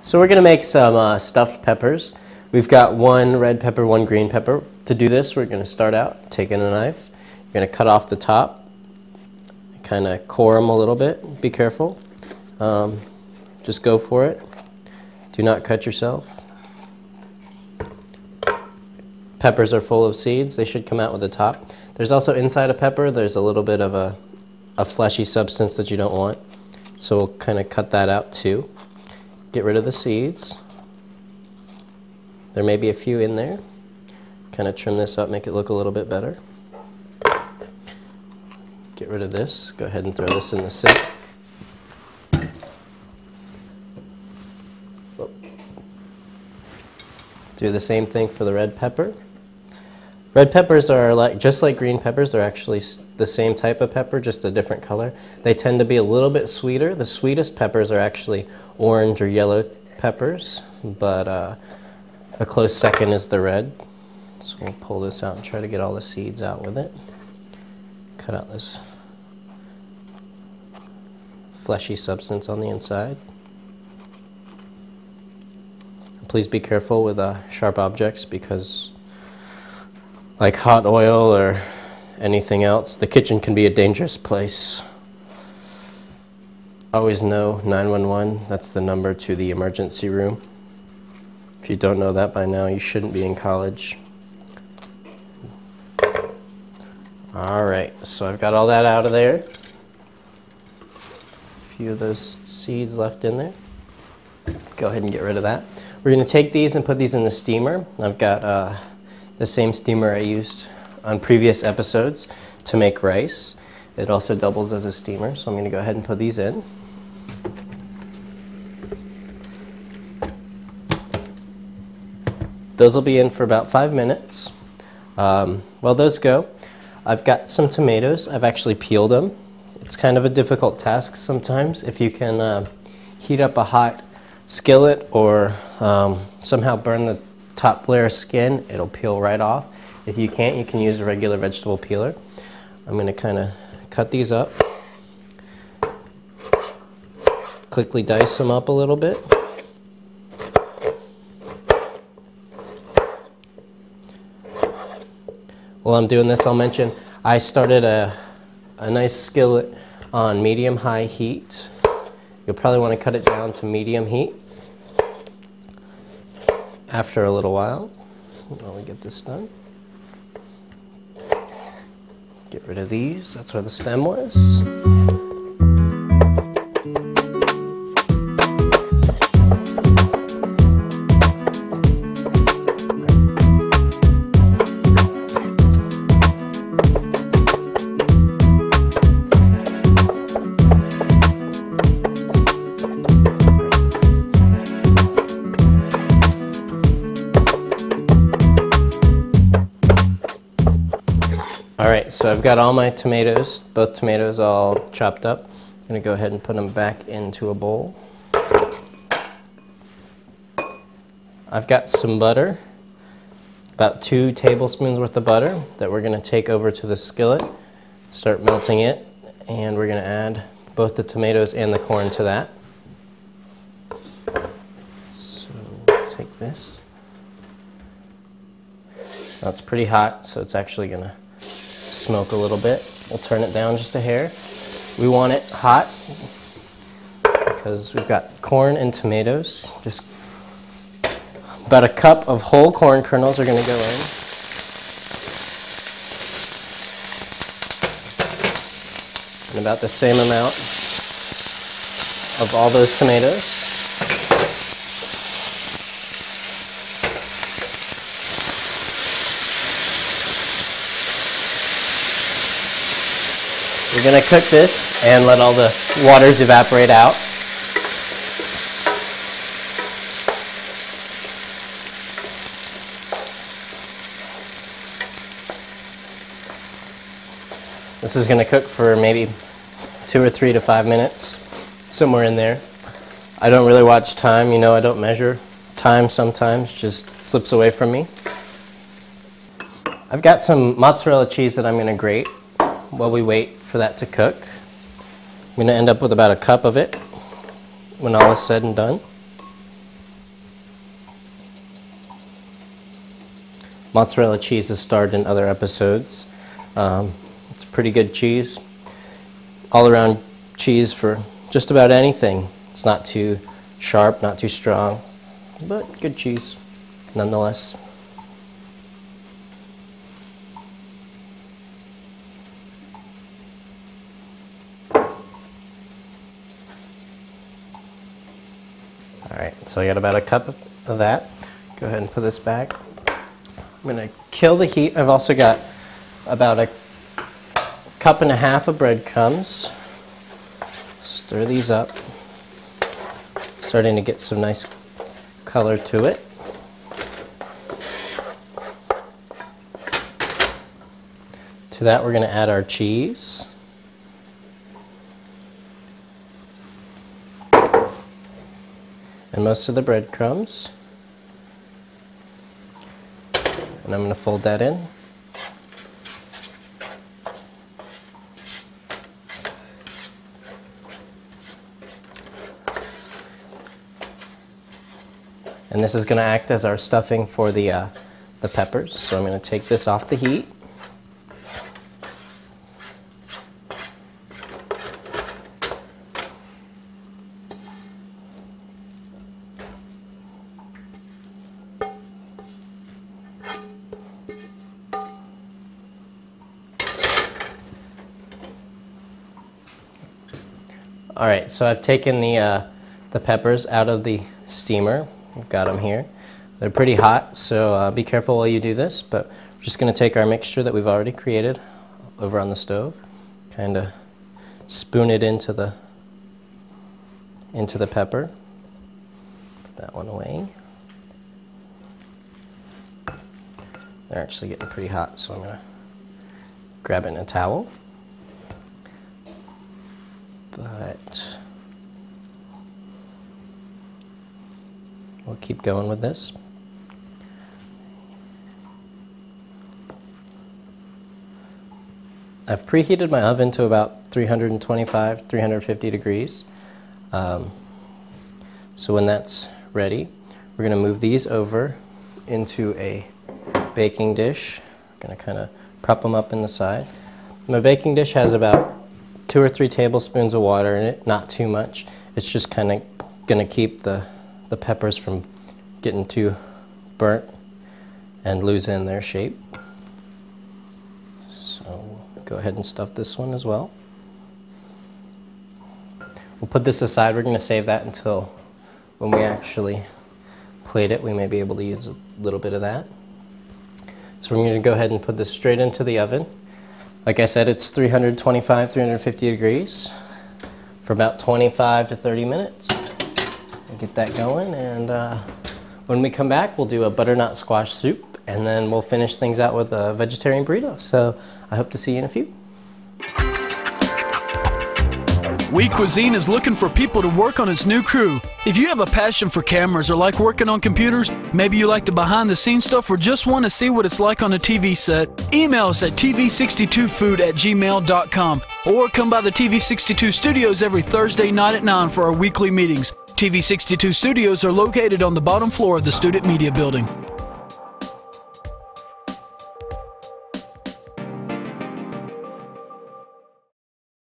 So we're going to make some stuffed peppers. We've got one red pepper, one green pepper. To do this, we're going to start out taking a knife. You're going to cut off the top, kind of core them a little bit. Be careful. Just go for it. Do not cut yourself. Peppers are full of seeds. They should come out with the top. There's also inside a pepper, there's a little bit of a fleshy substance that you don't want. So we'll kind of cut that out too. Get rid of the seeds. There may be a few in there. Kind of trim this up, make it look a little bit better. Get rid of this. Go ahead and throw this in the sink. Do the same thing for the red pepper. Red peppers are just like green peppers. They're actually the same type of pepper, just a different color. They tend to be a little bit sweeter. The sweetest peppers are actually orange or yellow peppers, but a close second is the red. So we'll pull this out and try to get all the seeds out with it. Cut out this fleshy substance on the inside. Please be careful with sharp objects because, like hot oil or anything else, the kitchen can be a dangerous place. Always know 911, that's the number to the emergency room. If you don't know that by now, you shouldn't be in college. Alright, so I've got all that out of there. A few of those seeds left in there. Go ahead and get rid of that. We're going to take these and put these in the steamer. I've got the same steamer I used on previous episodes to make rice. It also doubles as a steamer, so I'm going to go ahead and put these in. Those will be in for about 5 minutes. While those go, I've got some tomatoes. I've actually peeled them. It's kind of a difficult task sometimes. If you can heat up a hot skillet or somehow burn the top layer of skin, it'll peel right off. If you can't, you can use a regular vegetable peeler. I'm going to kind of cut these up, quickly dice them up a little bit. While I'm doing this, I'll mention I started a nice skillet on medium-high heat. You'll probably want to cut it down to medium heat after a little while. While we get this done. Get rid of these, that's where the stem was. Alright, so I've got all my tomatoes, both tomatoes all chopped up. I'm going to go ahead and put them back into a bowl. I've got some butter, about 2 tablespoons worth of butter that we're going to take over to the skillet, start melting it, and we're going to add both the tomatoes and the corn to that. So we'll take this. Now it's pretty hot, so it's actually going to smoke a little bit. We'll turn it down just a hair. We want it hot because we've got corn and tomatoes. Just about a cup of whole corn kernels are going to go in. And about the same amount of all those tomatoes. We're going to cook this and let all the waters evaporate out. This is going to cook for maybe 2 or 3 to 5 minutes, somewhere in there. I don't really watch time, you know, I don't measure time sometimes, just slips away from me. I've got some mozzarella cheese that I'm going to grate while we wait for that to cook. I'm going to end up with about a cup of it when all is said and done. mozzarella cheese has starred in other episodes. It's pretty good cheese. All around cheese for just about anything. It's not too sharp, not too strong, but good cheese nonetheless. Alright, so I got about a cup of that. Go ahead and put this back. I'm going to kill the heat. I've also got about a cup and a half of breadcrumbs. Stir these up. Starting to get some nice color to it. To that we're going to add our cheese. And most of the breadcrumbs. And I'm going to fold that in. And this is going to act as our stuffing for the peppers. So I'm going to take this off the heat. All right, so I've taken the peppers out of the steamer. I've got them here. They're pretty hot, so be careful while you do this, but we're just going to take our mixture that we've already created over on the stove, kind of spoon it into the pepper. Put that one away. They're actually getting pretty hot, so I'm going to grab it in a towel. But we'll keep going with this. I've preheated my oven to about 325, 350 degrees. So when that's ready, we're going to move these over into a baking dish. I'm going to kind of prop them up in the side. My baking dish has about 2 or 3 tablespoons of water in it, not too much. It's just kind of going to keep the peppers from getting too burnt and losing their shape. So we'll go ahead and stuff this one as well. We'll put this aside. We're going to save that until when we actually plate it. We may be able to use a little bit of that. So we're going to go ahead and put this straight into the oven. Like I said, it's 325, 350 degrees for about 25 to 30 minutes. We'll get that going, and when we come back, we'll do a butternut squash soup, and then we'll finish things out with a vegetarian burrito. So I hope to see you in a few. Cuisine is looking for people to work on its new crew. If you have a passion for cameras or like working on computers, maybe you like the behind-the-scenes stuff or just want to see what it's like on a TV set, email us at tv62food@gmail.com or come by the TV62 studios every Thursday night at 9 for our weekly meetings. TV62 studios are located on the bottom floor of the Student Media Building.